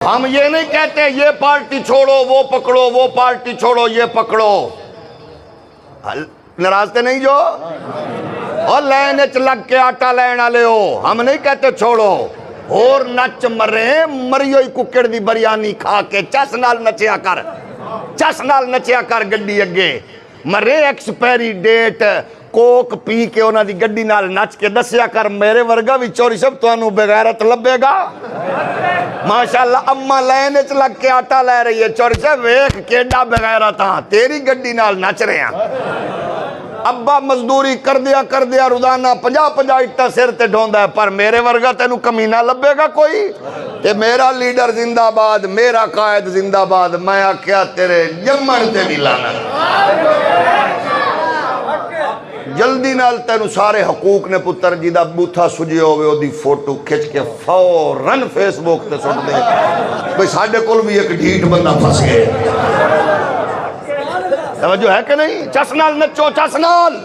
ہم یہ نہیں کہتے یہ پارٹی چھوڑو وہ پکڑو، وہ پارٹی چھوڑو یہ پکڑو. ناراض تے نہیں جو اور لین اچ لگ کے آٹا لین آلے ہو. ہم نہیں کہتے چھوڑو. اور نچ مرے مریوئی ککڑ دی بریانی کھا کے چس نال نچیا کر، چس نال نچیا کر گڈی اگے. مرے ایکسپیری ڈیٹ کوک پی کے انہاں دی گڈی نال نچ کے دسیا کر. میرے ورگا بھی چوری سب تو انہوں بغیرت لبے گا. ماشاءاللہ اماں لین اچ لگ کے آٹا لے رہی ہے، چوری سے ویکھ کیڈا بغیرت ہاں تیری گڈی نال نچ رہے ہیں. ابا مزدوری کر دیا روزانہ 50 اٹا سر تے ڈھوندا ہے، پر میرے ورگا تینوں کمینہ لبے گا کوئی. تے میرا لیڈر زندہ باد، میرا قائد زندہ باد. میں آکھیا تیرے جمن تے بھی لانا. جلدی نال تینوں سارے حقوق نے پتر جی دا بوتھا سجے ہوئے او دی فوٹو کھچ کے فوراً فیس بک تے سٹ دے. بھئی ساڈے کول بھی ایک ڈھیٹ بندہ پھنس گئے. توجہ ہے کہ نہیں؟ چس نال نچو، چس نال.